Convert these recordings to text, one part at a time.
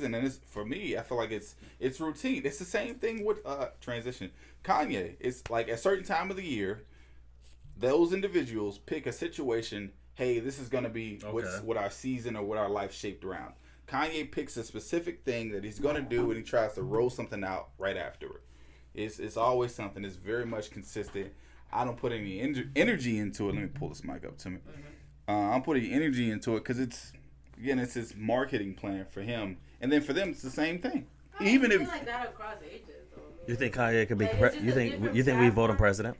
And it's, for me, I feel like it's routine. It's the same thing with transition. Kanye, it's like at a certain time of the year, those individuals pick a situation. Hey, this is gonna be what our season or what our life shaped around. Kanye picks a specific thing that he's gonna do, and he tries to roll something out right afterward. It's always something. It's very much consistent. I don't put any energy into it. Let me pull this mic up to me. I'm putting energy into it because it's his marketing plan for him, and then for them it's the same thing. Even if like that across ages. You think Kanye could be? Like, You think we vote him president?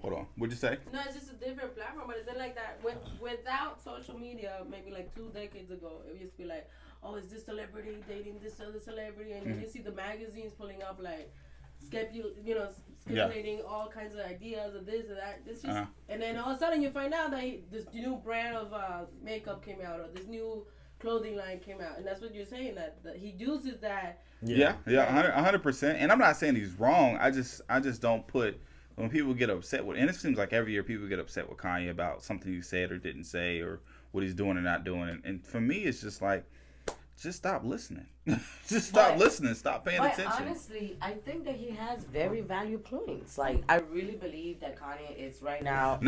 Hold on, what'd you say? No, it's just a different platform, but it's like that. Without social media, maybe like 2 decades ago, it used to be like, oh, is this celebrity dating this other celebrity, and then you see the magazines pulling up like, speculating all kinds of ideas of this or that. This just, and then all of a sudden you find out that this new brand of makeup came out, or this new clothing line came out, and that's what you're saying, that he uses that. Yeah, 100%. And I'm not saying he's wrong. I just don't put, when people get upset with, and it seems like every year people get upset with Kanye about something he said or didn't say, or what he's doing or not doing. And for me, it's just like, just stop listening. Just stop listening. Stop paying attention. Honestly, I think that he has very valid points. Like, I really believe that Kanye is right now,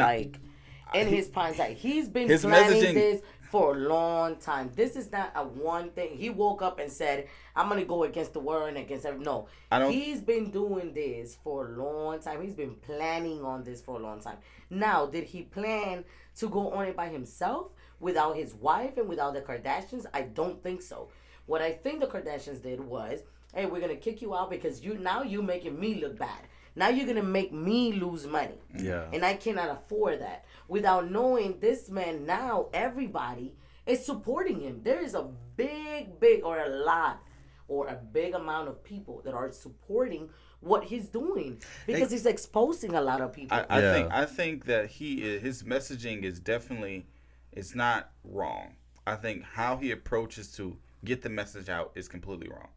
in his prime time. He's been planning this for a long time. This is not a one thing. He woke up and said, I'm going to go against the world and against everything. No. He's been doing this for a long time. He's been planning on this for a long time. Now, did he plan to go on it by himself without his wife and without the Kardashians? I don't think so. What I think the Kardashians did was, hey, we're going to kick you out because you're making me look bad. Now you're going to make me lose money. Yeah. And I cannot afford that. Without knowing this man, now everybody is supporting him. There is a big amount of people that are supporting what he's doing because he's exposing a lot of people. I think that his messaging is definitely, it's not wrong. I think how he approaches to get the message out is completely wrong.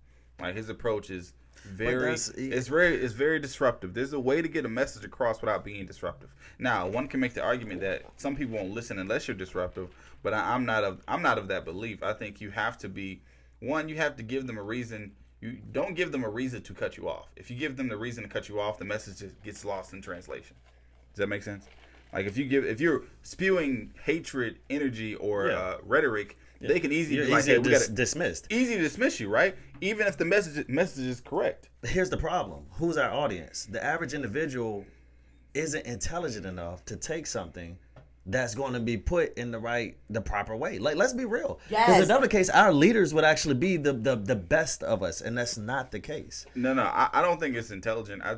Like, his approach is it's very disruptive. There's a way to get a message across without being disruptive. Now, one can make the argument that some people won't listen unless you're disruptive, but I'm not of that belief. I think you have to give them a reason. You don't give them a reason to cut you off. If you give them the reason to cut you off, the message just gets lost in translation. Does that make sense? Like, if you're spewing hatred, energy, or rhetoric, they can easily dismissed. Easy to dismiss you, right? Even if the message is correct. Here's the problem. Who's our audience? The average individual isn't intelligent enough to take something that's going to be put in the proper way. Like, let's be real. Because in another case, our leaders would actually be the best of us, and that's not the case. No, I don't think it's intelligent. I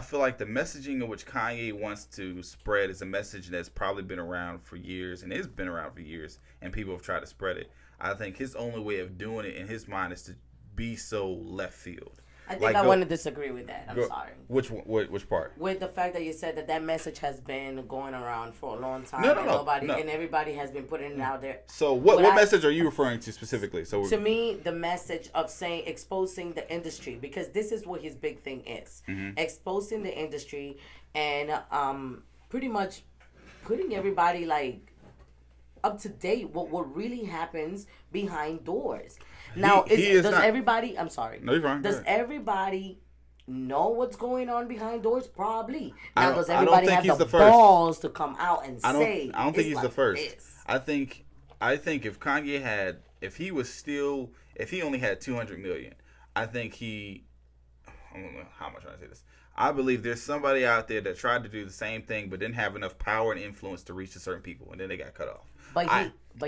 feel like the messaging in which Kanye wants to spread is a message that's probably been around for years, and it's been around for years, and people have tried to spread it. I think his only way of doing it in his mind is to be so left field. I think I want to disagree with that. I'm sorry. Which part? With the fact that you said that message has been going around for a long time. No. And everybody has been putting it out there. So what message are you referring to specifically? To me, the message of exposing the industry, because this is what his big thing is. Mm-hmm. Exposing the industry and pretty much putting everybody up to date what really happens behind doors. Now, everybody... I'm sorry. No, you're fine. Does everybody know what's going on behind doors? Probably. Now, does everybody have the balls to come out and say... I don't think he's the first. I think if Kanye if he only had 200 million, I think I don't know how am I trying to say this. I believe there's somebody out there that tried to do the same thing but didn't have enough power and influence to reach to certain people, and then they got cut off. But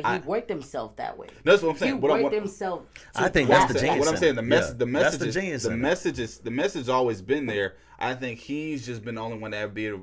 he worked himself that way. That's what I'm saying. He worked himself. I think that's the genius. What I'm saying, the message the message always been there. I think he's just been the only one to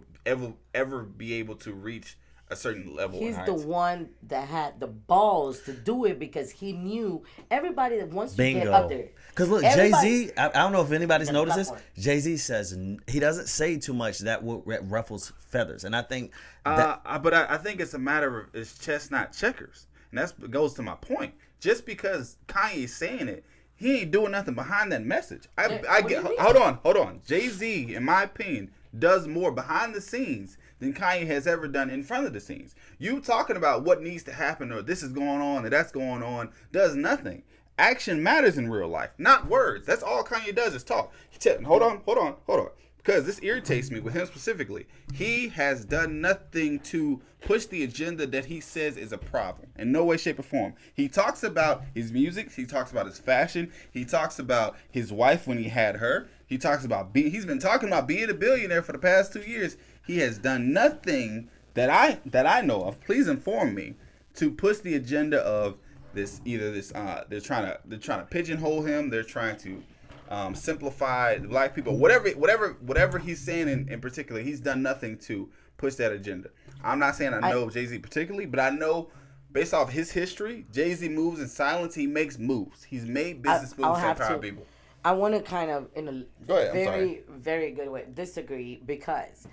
ever be able to reach a certain level. He's the one that had the balls to do it because he knew everybody that wants to get up there. Because look, Jay-Z, I don't know if anybody's noticed this. Jay-Z says he doesn't say too much that ruffles feathers, and I think but I think it's a matter of it's chess, not checkers, and that goes to my point. Just because Kanye's saying it, he ain't doing nothing behind that message. Hold on. Jay-Z, in my opinion, does more behind the scenes than Kanye has ever done in front of the scenes. You talking about what needs to happen or this is going on and that's going on does nothing. Action matters in real life, not words. That's all Kanye does is talk. Hold on. Because this irritates me with him specifically. He has done nothing to push the agenda that he says is a problem in no way, shape, or form. He talks about his music. He talks about his fashion. He talks about his wife when he had her. He talks about he's been talking about being a billionaire for the past 2 years. He has done nothing that I know of. Please inform me to push the agenda of this. Either this they're trying to pigeonhole him. They're trying to simplify black people, whatever he's saying in particular, he's done nothing to push that agenda. I'm not saying I know Jay-Z particularly, but I know based off his history, Jay-Z moves in silence. He makes moves. He's made business moves to empower people. I want to kind of, in a very, very good way, disagree because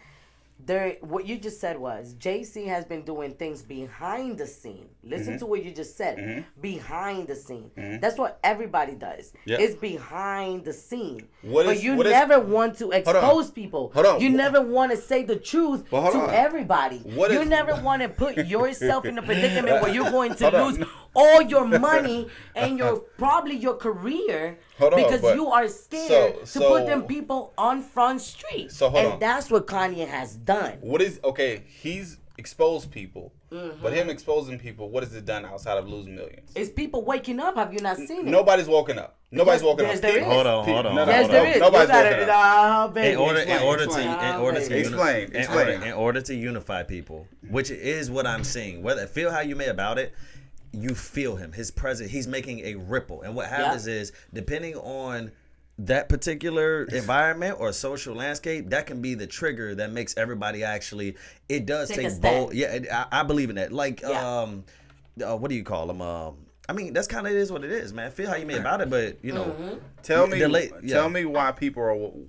what you just said was Jay-Z has been doing things behind the scene. Listen to what you just said. Behind the scene. That's what everybody does. Yep. It's behind the scene. But you never want to expose people. You never want to say the truth to everybody. You never want to put yourself in a predicament where you're going to lose all your money and probably your career because you are scared to put them people on Front Street. And that's what Kanye has done. He's exposed people, but him exposing people, what has it done outside of losing millions? It's people waking up. Have you not seen it? Nobody's woken up. Nobody's woken up. Hold on. Yes, there is. Nobody's woken up. In order to unify people, which is what I'm seeing. Whether feel how you may about it, you feel him. His presence. He's making a ripple, and what happens is, depending on that particular environment or social landscape, that can be the trigger that makes everybody actually. It does take bold. Yeah, I believe in that. Like, what do you call them? I mean, that's kind of is what it is, man. Feel how you may about it, but you know, tell me why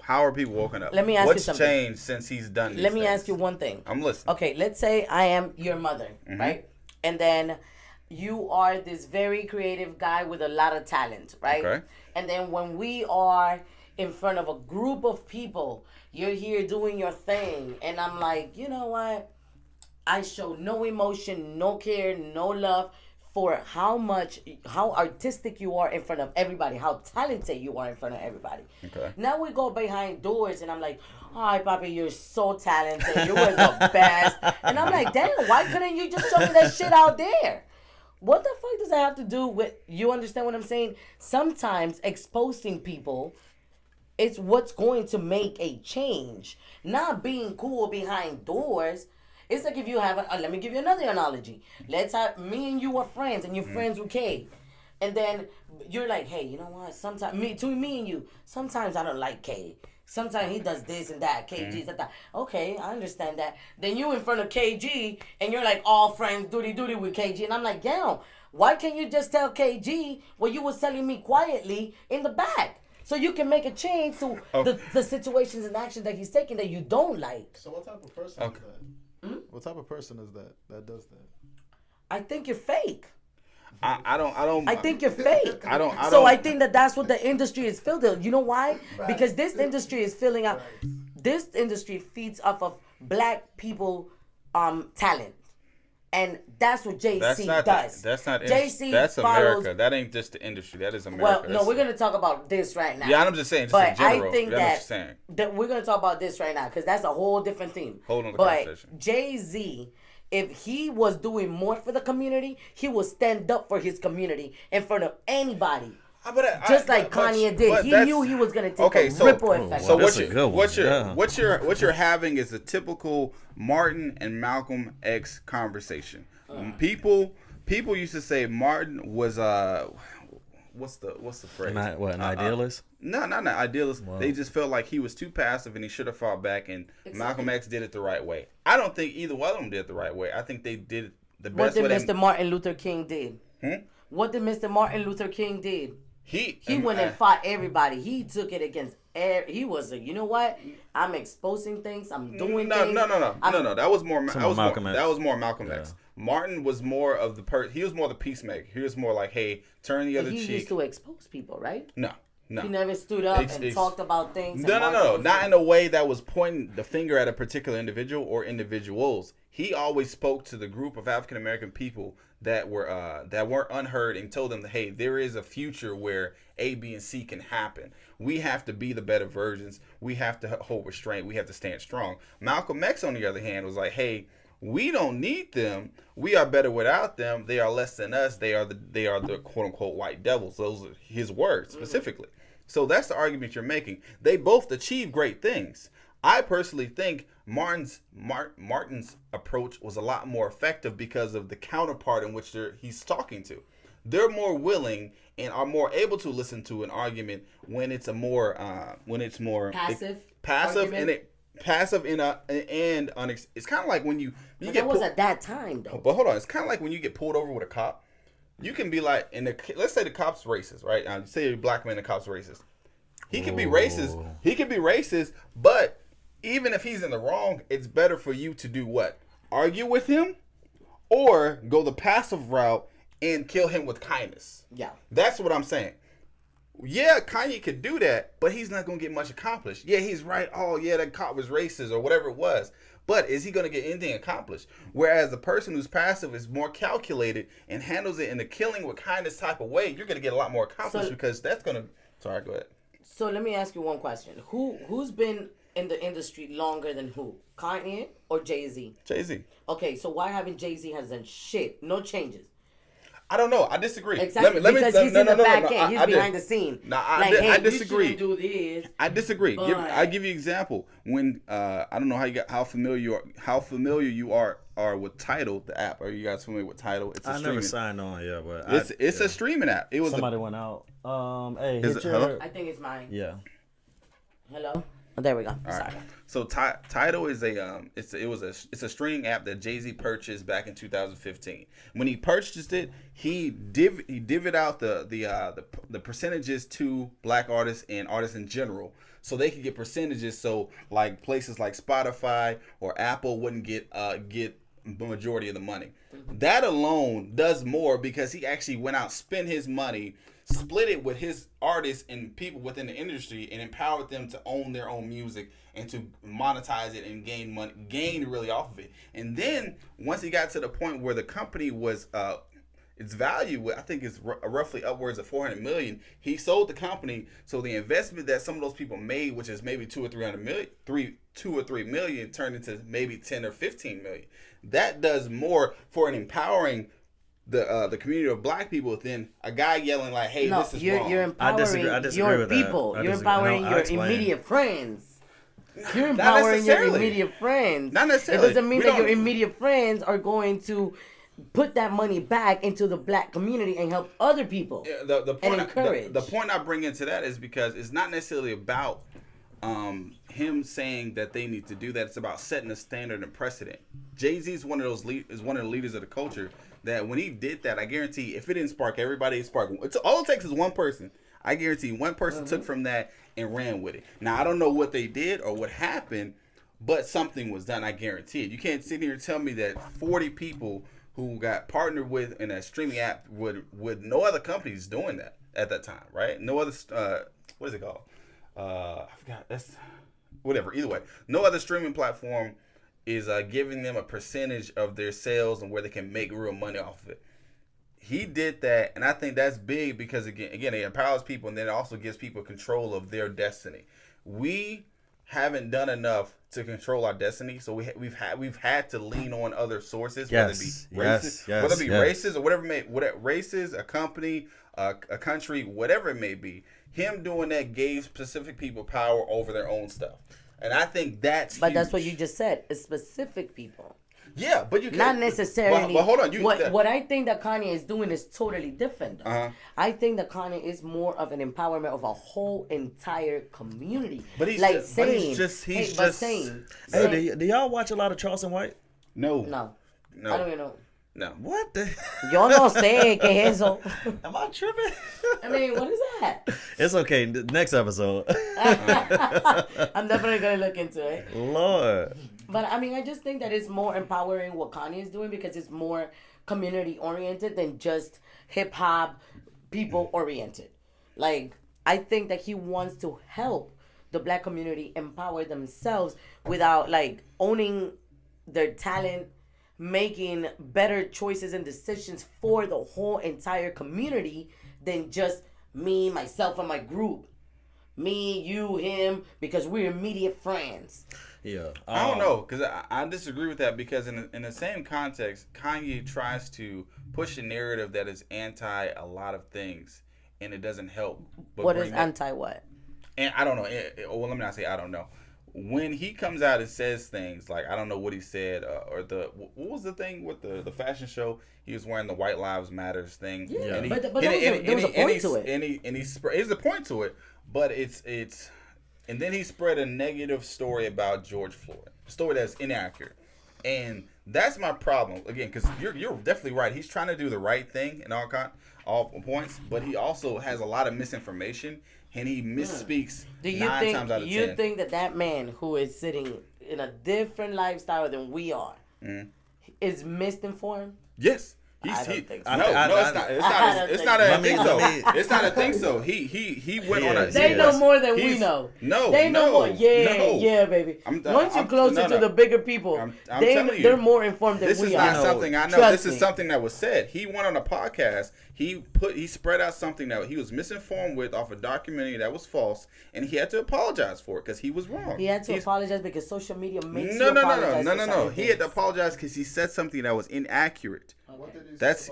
how are people woken up? Let me ask you something. What's changed since he's done these Let me things? ask you one thing. I'm listening. Okay, let's say I am your mother, right? And then you are this very creative guy with a lot of talent, right? Okay. And then when we are in front of a group of people, you're here doing your thing, and I'm like, you know what? I show no emotion, no care, no love for how artistic you are in front of everybody, how talented you are in front of everybody. Okay. Now we go behind doors, and I'm like, hi, Papi, you're so talented. You were the best. And I'm like, damn, why couldn't you just show me that shit out there? What the fuck does that have to do with, you understand what I'm saying? Sometimes exposing people is what's going to make a change. Not being cool behind doors. It's like if you have, let me give you another analogy. Let's have, me and you are friends and you're friends with Kay. And then you're like, hey, you know what? Sometimes, me and you, sometimes I don't like Kay. Sometimes he does this and that, KG's that. Okay, I understand that. Then you in front of KG and you're like all friends, duty with KG. And I'm like, damn, why can't you just tell KG what you was telling me quietly in the back? So you can make a change to the situations and actions that he's taking that you don't like. So what type of person is that? What type of person is that does that? I think you're fake. I don't. I think you're fake. I don't. So I think that's what the industry is filled with. You know why? Right. Because this industry is filling out. Right. This industry feeds off of black people, talent, and that's what Jay-Z does. That's not Jay-Z. That's America. That ain't just the industry. That is America. Well, no, we're gonna talk about this right now. Yeah, I'm just saying. Just but in general, I think that we're gonna talk about this right now because that's a whole different theme. Hold on, the conversation. Jay-Z. If he was doing more for the community, he would stand up for his community in front of anybody. Just like Kanye did. He knew he was going to take a ripple effect. So what you're having is a typical Martin and Malcolm X conversation. People used to say Martin was what's the phrase? An idealist? No, not an idealist. Wow. They just felt like he was too passive and he should have fought back. And Malcolm X did it the right way. I don't think either one of them did it the right way. I think they did it the best way. What did Mr. Martin Luther King did? What did Mr. Martin Luther King did? He went and fought everybody. He took it against. He was you know what? I'm exposing things. I'm doing things. No. That was more Malcolm X. That was more Malcolm X. Martin was more of he was more the peacemaker. He was more like, hey, turn the other cheek. He used to expose people, right? No. No. He never stood up and talked about things. No. Not in a way that was pointing the finger at a particular individual or individuals. He always spoke to the group of African American people that weren't unheard and told them that, hey, there is a future where A, B, and C can happen. We have to be the better versions. We have to hold restraint. We have to stand strong. Malcolm X, on the other hand, was like, hey, we don't need them. We are better without them. They are less than us. They are the quote unquote white devils. Those are his words specifically. So that's the argument you're making. They both achieve great things. I personally think Martin's approach was a lot more effective because of the counterpart in which he's talking to. They're more willing and are more able to listen to an argument when it's more passive and it's kind of like when you get. That was at that time though. But hold on, it's kind of like when you get pulled over with a cop. You can be like, let's say the cop's racist, right? Say a black man, the cop's racist. He could be racist. He could be racist, but even if he's in the wrong, it's better for you to do what? Argue with him, or go the passive route and kill him with kindness. Yeah, that's what I'm saying. Yeah, Kanye could do that, but he's not gonna get much accomplished. Yeah, he's right. Oh, yeah, that cop was racist or whatever it was. But is he going to get anything accomplished? Whereas the person who's passive is more calculated and handles it in a killing with kindness type of way, you're going to get a lot more accomplished because that's going to... Sorry, go ahead. So let me ask you one question. Who's been in the industry longer than who? Kanye or Jay-Z? Jay-Z. Okay, so why haven't Jay-Z has done shit? No changes. I don't know. I disagree. Exactly. Because he's in the back end. He's behind the scene. I disagree. You shouldn't do this. I disagree. I'll give you an example. When I don't know how familiar you are with Tidal, the app. Are you guys familiar with Tidal? It's I never signed on, but it's a streaming app. It was somebody went out. Hey, hello? I think it's mine. Yeah. Hello. Oh, there we go. Sorry. Right. So Tidal is it's a streaming app that Jay-Z purchased back in 2015. When he purchased it, he divvied out the percentages to black artists and artists in general, so they could get percentages. So like places like Spotify or Apple wouldn't get the majority of the money. That alone does more because he actually went out, spent his money, split it with his artists and people within the industry, and empowered them to own their own music and to monetize it and gain really off of it. And then once he got to the point where the company was its value, I think is roughly upwards of $400 million, he sold the company. So the investment that some of those people made, which is maybe $2 or $3 million, turned into maybe 10 or 15 million. That does more for an empowering the community of black people than a guy yelling like, "Hey, this is wrong." You're empowering your people. You're empowering your immediate friends. You're empowering your immediate friends. Not necessarily. It doesn't mean that your immediate friends are going to put that money back into the black community and help other people. The point and encourage. The point I bring into that is because it's not necessarily about him saying that they need to do that. It's about setting a standard and precedent. Jay-Z is one of the leaders of the culture that when he did that, I guarantee if it didn't spark everybody, it sparked. All it takes is one person. I guarantee one person took from that and ran with it. Now, I don't know what they did or what happened, but something was done. I guarantee it. You can't sit here and tell me that 40 people who got partnered with in a streaming app with no other companies doing that at that time, right? No other, what is it called? I forgot. That's whatever. Either way, no other streaming platform is giving them a percentage of their sales and where they can make real money off of it. He did that, and I think that's big because again, it empowers people, and then it also gives people control of their destiny. We haven't done enough to control our destiny, so we've had to lean on other sources, whether it be racist or whatever races, a company, a country, whatever it may be. Him doing that gave specific people power over their own stuff. And I think that's huge. That's what you just said. It's specific people. Yeah, but you can't. Not necessarily. But hold on. What I think that Kanye is doing is totally different. I think that Kanye is more of an empowerment of a whole entire community. But he's like saying. Hey, do y'all watch a lot of Charleston White? No. I don't even know. No. What the? Yo no sé qué es eso. Am I tripping? I mean, what is that? It's okay. Next episode. I'm definitely going to look into it. Lord. But I mean, I just think that it's more empowering what Kanye is doing because it's more community oriented than just hip hop people oriented. Like, I think that he wants to help the black community empower themselves without like owning their talent, making better choices and decisions for the whole entire community than just me, myself, and my group. Me, you, him, because we're immediate friends. Yeah. I don't know, because I disagree with that, because in the same context, Kanye tries to push a narrative that is anti a lot of things, and it doesn't help. But what is anti what? And I don't know. Well, let me not say I don't know. When he comes out and says things like, I don't know what he said, or what was the thing with the fashion show? He was wearing the White Lives Matters thing. Yeah, and but there was a point to it. And there's a point to it, but it's and then he spread a negative story about George Floyd, a story that's inaccurate, and that's my problem again, because you're definitely right. He's trying to do the right thing in all points, but he also has a lot of misinformation. And he misspeaks nine times out of 10. Do you think that man who is sitting in a different lifestyle than we are is misinformed? Yes. I don't think so. No, it's not. It's not a thing so. It's not a thing so. He went on a. They know more than we know. No, they know more. Yeah, baby. Once you're closer to the bigger people, they're more informed than we are. This is not something I know. This is something that was said. He went on a podcast. He spread out something that he was misinformed with off a documentary that was false, and he had to apologize for it because he was wrong. He had to apologize because social media makes you apologize. No. He had to apologize because he said something that was inaccurate. Okay.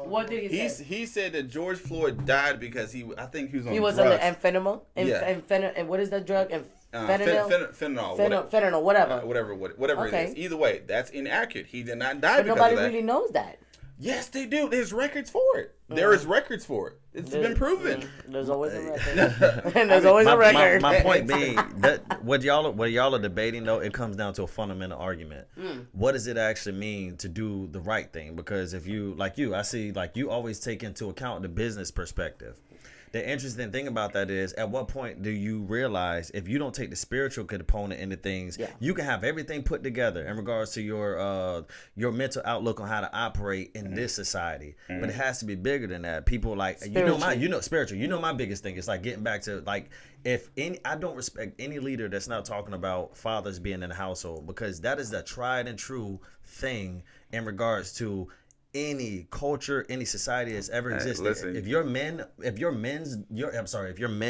What did he say? He said that George Floyd died because I think he was on drugs. He was on the amphetamine. And what is that drug? Fentanyl, whatever. Whatever it is. Either way, that's inaccurate. He did not die because of that. But nobody really knows that. Yes, they do. There's records for it. There is records for it. It's been proven. There's always a record. There's always a record. My point being that what y'all are debating though, it comes down to a fundamental argument. What does it actually mean to do the right thing? Because if I see you always take into account the business perspective. The interesting thing about that is, at what point do you realize if you don't take the spiritual component into things, you can have everything put together in regards to your mental outlook on how to operate in this society, but it has to be bigger than that. People spiritual. You know my biggest thing is like getting back to like I don't respect any leader that's not talking about fathers being in the household, because that is the tried and true thing in regards to any culture, any society that's ever existed. Listen. If your men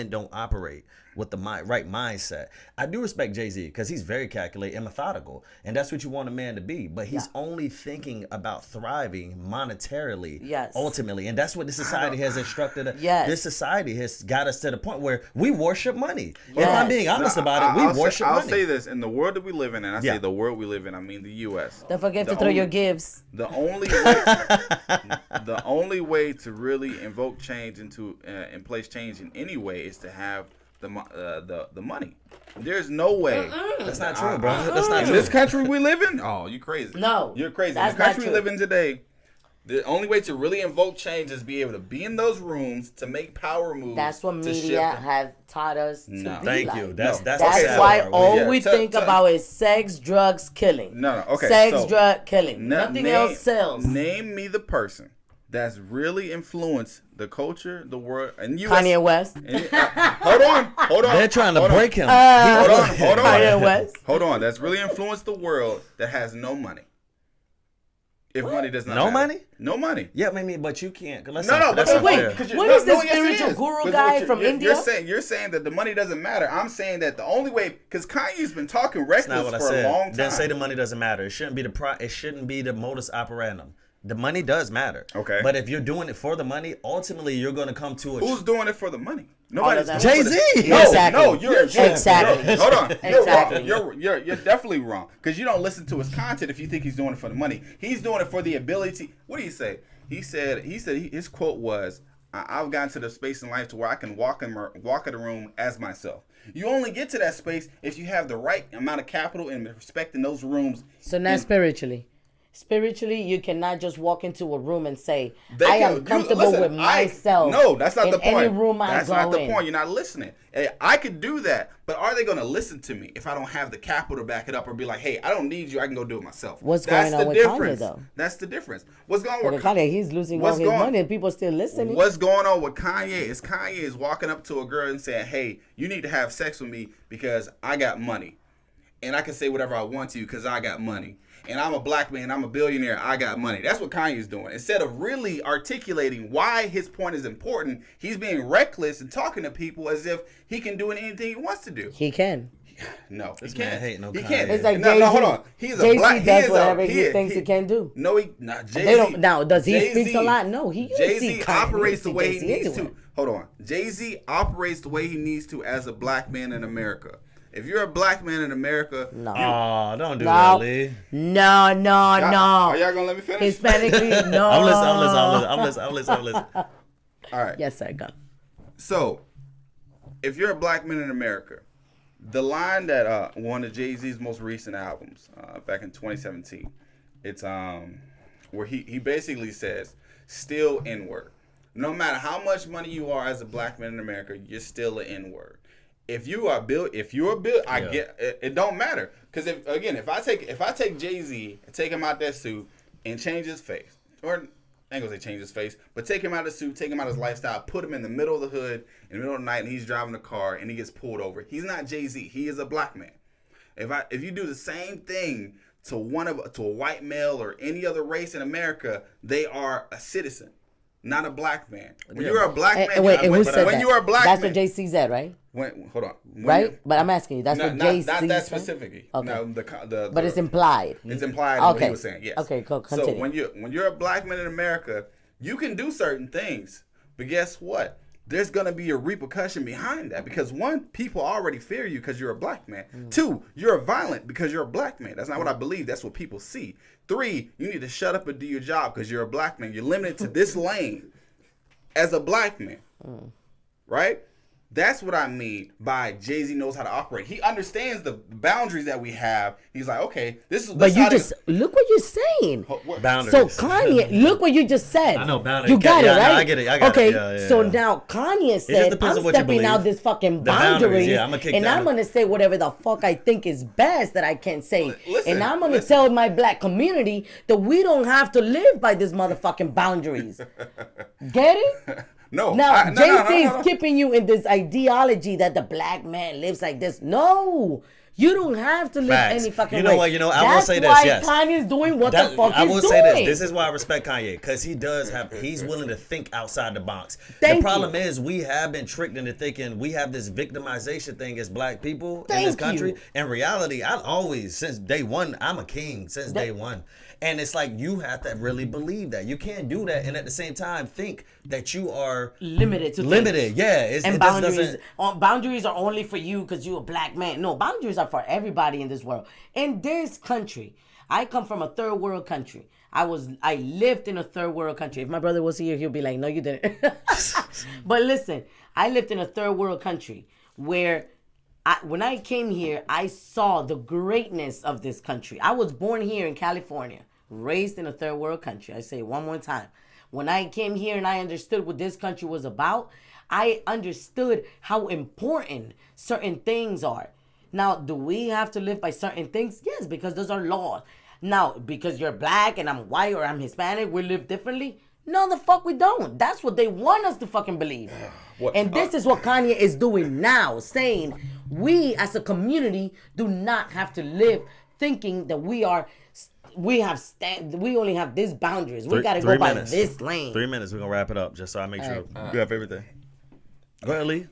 don't operate with the right mindset. I do respect Jay-Z because he's very calculated and methodical, and that's what you want a man to be. But he's only thinking about thriving monetarily, ultimately, and that's what the society has instructed. This society has got us to the point where we worship money. If I'm being honest about it, we worship money. I'll say this: in the world that we live in, and I say the world we live in, I mean the U.S. Don't forget to throw your gifts. The only way to really invoke change and place change in any way is to have the money. There's no way. That's not true, bro. That's not true. In this country we live in, you crazy. No, you're crazy. In the country we live in today, the only way to really invoke change is be able to be in those rooms to make power moves. That's what media have taught us to be. Thank you. That's why all we think about is sex, drugs, killing. No. Okay. Sex, drug, killing. Nothing else sells. Name me the person that's really influenced the culture, the world, and you. Kanye West. Hold on. They're trying to break him. Hold on. Kanye West. Hold on. That's really influenced the world that has no money. If money does not matter. Money? No money. Yeah, maybe, but you can't. Wait. What is this spiritual guru guy from India? You're saying that the money doesn't matter. I'm saying that the only way, because Kanye's been talking reckless for a long time. Didn't say the money doesn't matter. It shouldn't be the modus operandum. The money does matter. Okay. But if you're doing it for the money, ultimately you're going to come to Who's doing it for the money? Nobody's Jay-Z. No, you're exactly. Hold on. Exactly. You're definitely wrong, because you don't listen to his content if you think he's doing it for the money. He's doing it for the ability. What do you say? He said his quote was, "I've gotten to the space in life to where I can walk in a room as myself." You only get to that space if you have the right amount of capital and respect in those rooms. So not spiritually. Spiritually, you cannot just walk into a room and say, I am comfortable with myself. No, that's not the point. Any room that's not the point. You're not listening. Hey, I could do that, but are they going to listen to me if I don't have the capital to back it up or be like, hey, I don't need you. I can go do it myself. What's going on with Kanye, though? That's the difference. What's going on with Kanye? He's losing all his money and people still listening. What's going on with Kanye is walking up to a girl and saying, hey, you need to have sex with me because I got money. And I can say whatever I want to because I got money. And I'm a black man, I'm a billionaire, I got money. That's what Kanye's doing. Instead of really articulating why his point is important, he's being reckless and talking to people as if he can do anything he wants to do. He can. No, this he can't. Man hating on he Kanye. can't. It's like no, hold on. He's a black. Jay-Z does whatever he thinks he can do. No, Jay-Z. Now, does he speak a lot? No, he. Jay-Z operates the way he needs to. Hold on. Jay-Z operates the way he needs to as a black man in America. If you're a black man in America, don't do that, Lee. No. Are y'all gonna let me finish? Hispanically, no. I'm listening. All right. Yes, sir. Go. So, if you're a black man in America, the line that one of Jay-Z's most recent albums, back in 2017, it's where he basically says, "Still N-word. No matter how much money you are as a black man in America, you're still an N-word." If you're a bill, I get it. Don't matter because if I take Jay-Z and take him out that suit and change his face, or I ain't gonna say change his face, but take him out of the suit, take him out of his lifestyle, put him in the middle of the hood, in the middle of the night, and he's driving a car and he gets pulled over. He's not Jay-Z. He is a black man. If you do the same thing to a white male or any other race in America, they are a citizen, not a black man. When you're a black man, who said that? You're a black That's man, what Jay-Z said, right? Hold on. Right? But I'm asking you, that's what Jay-Z said? Not that specifically. Okay. No, but it's implied. It's implied in what he was saying, yes. Okay, cool. Continue. So when you're a black man in America, you can do certain things. But guess what? There's going to be a repercussion behind that. Because one, people already fear you because you're a black man. Two, you're violent because you're a black man. That's not what I believe. That's what people see. Three, you need to shut up and do your job because you're a black man. You're limited to this lane as a black man. Right? That's what I mean by Jay-Z knows how to operate. He understands the boundaries that we have. He's like, okay, this is. But you just look what you're saying. Boundaries. So Kanye, look what you just said. I know boundaries. You got it, right? I get it. Okay, Yeah. so now Kanye said, I'm stepping out this fucking boundaries, and I'm gonna say whatever the fuck I think is best that I can say, and I'm gonna tell my black community that we don't have to live by this motherfucking boundaries. Get it? No. Now, Jay-Z is keeping you in this ideology that the black man lives like this. No. You don't have to live any fucking way. You know what? I will say this, yes. That's why Kanye's doing what the fuck he's doing. I will say this. This is why I respect Kanye. Because he's willing to think outside the box. The problem is we have been tricked into thinking we have this victimization thing as black people in this country. In reality, since day one, I'm a king since day one. And it's like you have to really believe that. You can't do that and at the same time think that you are limited to things. Yeah. And boundaries are only for you because you're a black man. No, boundaries are for everybody in this world. In this country, I come from a third world country. I lived in a third world country. If my brother was here, he'll be like, no, you didn't. But listen, I lived in a third world country where when I came here, I saw the greatness of this country. I was born here in California, raised in a third world country. I say it one more time. When I came here and I understood what this country was about, I understood how important certain things are. Now, do we have to live by certain things? Yes, because those are laws. Now, because you're black and I'm white or I'm Hispanic, we live differently? No, the fuck we don't. That's what they want us to fucking believe. And this is what Kanye is doing now, saying we as a community do not have to live thinking that we only have these boundaries. We got to go by this lane. 3 minutes. We're going to wrap it up just so I make sure you have everything. Go ahead, Lee.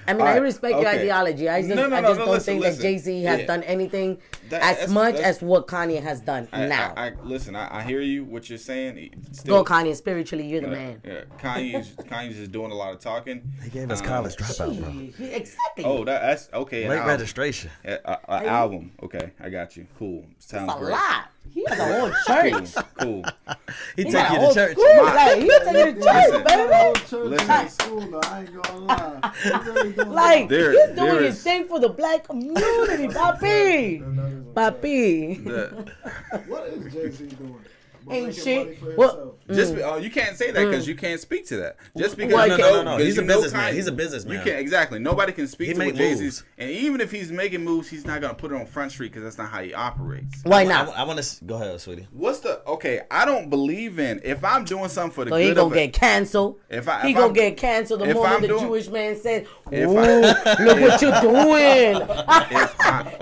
I mean, I respect your ideology. I just don't think that Jay-Z has done anything as much as what Kanye has done now. I hear you, what you're saying. Go, Kanye, spiritually, you're the man. Yeah, Kanye's just doing a lot of talking. He gave us college dropout, bro. Exactly. Oh, that's okay. Late registration. An album. Okay, I got you. Cool. Sounds great. Lot. He has a whole church. Cool. He take you to church. Like, he take you to church, baby. Listen. School, though, I ain't gonna lie. Like, he's doing there his thing for the black community, papi. Papi. What is Jay-Z doing? Ain't shit. Well, Just you can't say that because you can't speak to that. Just because no. He's a businessman. He's a businessman. You can't exactly. Nobody can speak to what Jay-Z's. Moves. And even if he's making moves, he's not gonna put it on Front Street because that's not how he operates. why not? I want to go ahead, sweetie. What's the okay? I don't believe in if I'm doing something for the So good he gonna of get canceled. He gonna get canceled the if moment I'm the doing- Jewish man said, If "Ooh, I- look what you're doing." If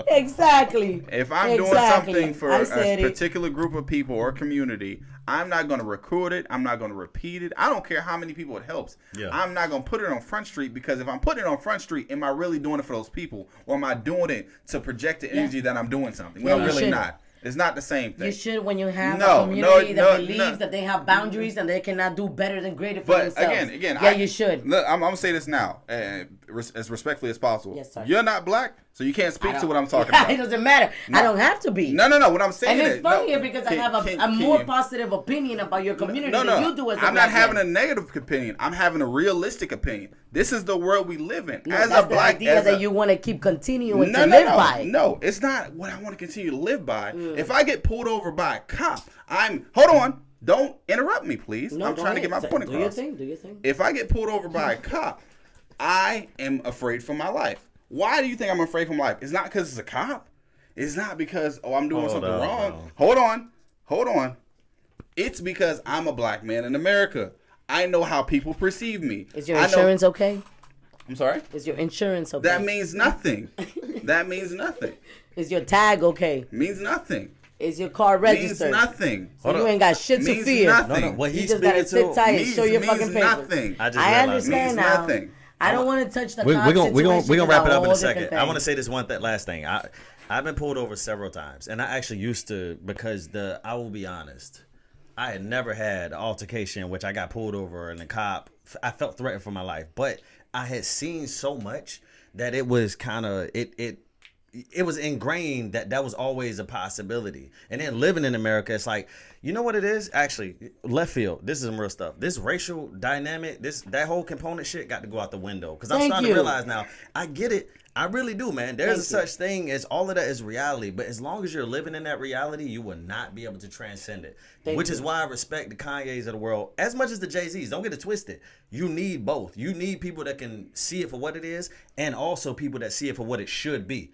Exactly. If I'm doing something for a particular group of people or community, I'm not going to record it. I'm not going to repeat it. I don't care how many people it helps. Yeah. I'm not going to put it on Front Street because if I'm putting it on Front Street, am I really doing it for those people? Or am I doing it to project the energy that I'm doing something? Well, I'm really not. It's not the same thing. You should when you have a community that believes that they have boundaries and they cannot do better than greater for themselves. Again, you should. Look, I'm going to say this now, as respectfully as possible. Yes, sir. You're not black, so you can't speak to what I'm talking about. It doesn't matter. I don't have to be. No. What I'm saying And is, it's funnier because I have a more positive opinion about your community than you do as a I'm black not having man. a negative opinion. I'm having a realistic opinion. This is the world we live in. No, as that's a black, the idea that you want to keep continuing to live by. No, it's not what I want to continue to live by. If I get pulled over by a cop, hold on. Don't interrupt me, please. I'm trying to get my point across. Do your thing. If I get pulled over by a cop, I am afraid for my life. Why do you think I'm afraid for my life? It's not because it's a cop. It's not because, I'm doing something wrong. Bro. Hold on. It's because I'm a black man in America. I know how people perceive me. Is your insurance okay? I'm sorry? Is your insurance okay? That means nothing. That means nothing. Is your tag okay? Means nothing. Is your car registered? Means nothing. So you ain't got shit to Means fear. nothing. No. What You he's just gotta speaking sit tight to and show your fucking means papers. nothing. I understand Means now. nothing. I don't want to touch the We're cop gonna situation. wrap it up in a whole second. different I want to thing. say this last thing. I've been pulled over several times, and I actually used to because I will be honest, I had never had an altercation in which I got pulled over and the cop. I felt threatened for my life, but I had seen so much that it was kind of it was ingrained that was always a possibility. And then living in America, it's like, you know what it is? Actually, left field. This is some real stuff. This racial dynamic, that whole component shit got to go out the window. Because I'm starting to realize now, I get it. I really do, man. There's such thing as all of that is reality. But as long as you're living in that reality, you will not be able to transcend it. Which is why I respect the Kanyes of the world as much as the Jay-Z's. Don't get it twisted. You need both. You need people that can see it for what it is and also people that see it for what it should be.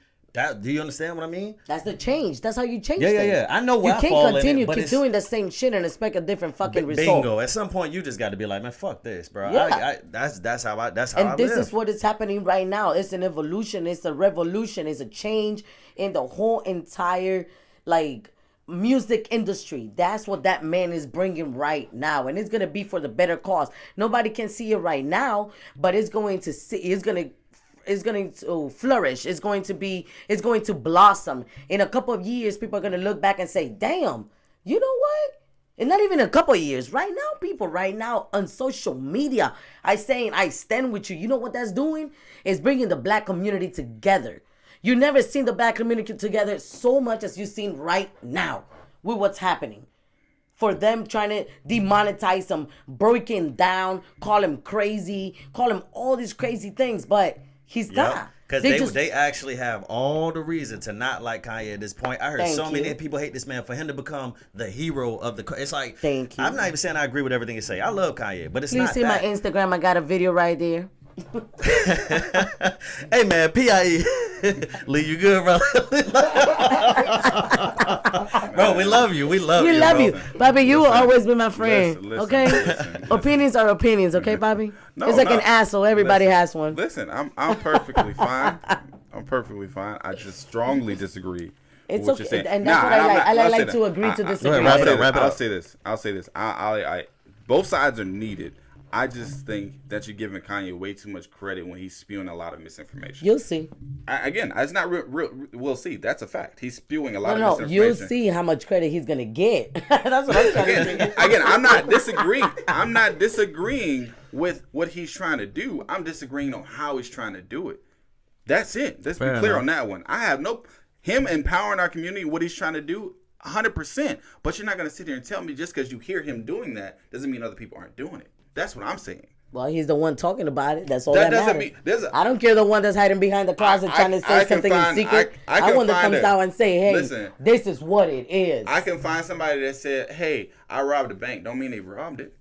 Do you understand what I mean? That's the change. That's how you change Yeah, things. yeah. I know where you I can't fall continue in it, but keep doing the same shit and expect a different fucking result. Bingo. At some point, you just got to be like, man, fuck this, bro. Yeah. That's how I And this live. is what is happening right now. It's an evolution. It's a revolution. It's a change in the whole entire music industry. That's what that man is bringing right now, and it's gonna be for the better cause. Nobody can see it right now, but it's going to flourish. It's going to blossom. In a couple of years, people are going to look back and say, damn, you know what? And not even a couple of years. Right now, people right now on social media are saying, I stand with you. You know what that's doing? It's bringing the black community together. You never seen the black community together so much as you've seen right now with what's happening. For them trying to demonetize him, breaking down, call him crazy, call him all these crazy things, but he's not. Because they actually have all the reason to not like Kanye at this point. I heard many people hate this man for him to become the hero of the. It's like, thank you. I'm not even saying I agree with everything you say. I love Kanye, but it's Please not see that. my Instagram. I got a video right there. Hey man, P.I.E. Lee, you good, bro? Bro, we love you. We love you. We love bro. you. Bobby, you will always be my friend. Listen, okay? listen. Opinions are opinions, okay, Bobby? No, it's like an asshole. Everybody has one. Listen, I'm perfectly fine. I'm perfectly fine. I just strongly disagree. It's with what okay. you're saying. And that's what I like. I like to agree to disagree. Wrap it up. I'll say this. I both sides are needed. I just think that you're giving Kanye way too much credit when he's spewing a lot of misinformation. You'll see. Again, it's not real. We'll see. That's a fact. He's spewing a lot of misinformation. You'll see how much credit he's gonna get. That's what I'm trying to say. Again, I'm not disagreeing. I'm not disagreeing with what he's trying to do. I'm disagreeing on how he's trying to do it. That's it. Let's be clear on that one. I have him empowering our community. What he's trying to do, 100%. But you're not going to sit here and tell me just because you hear him doing that doesn't mean other people aren't doing it. That's what I'm saying. Well, he's the one talking about it. That's all that doesn't matters. mean I don't care the one that's hiding behind the closet trying to say something in secret. I want to come out and say, hey, listen, this is what it is. I can find somebody that said, hey, I robbed a bank. Don't mean they robbed it.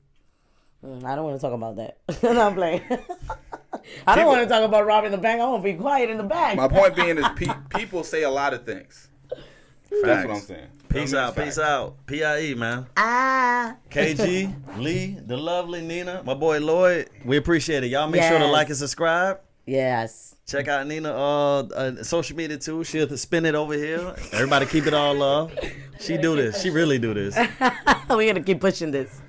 I don't want to talk about that. No, I'm playing. I don't want to talk about robbing the bank. I want to be quiet in the back. My point being is people say a lot of things. That's what I'm saying. Peace out. P.I.E, man. KG, Lee, the lovely Nina, my boy Lloyd. We appreciate it. Y'all make sure to like and subscribe. Yes. Check out Nina social media too. She'll spin it over here. Everybody keep it all love. She do this. She really do this. We're going to keep pushing this.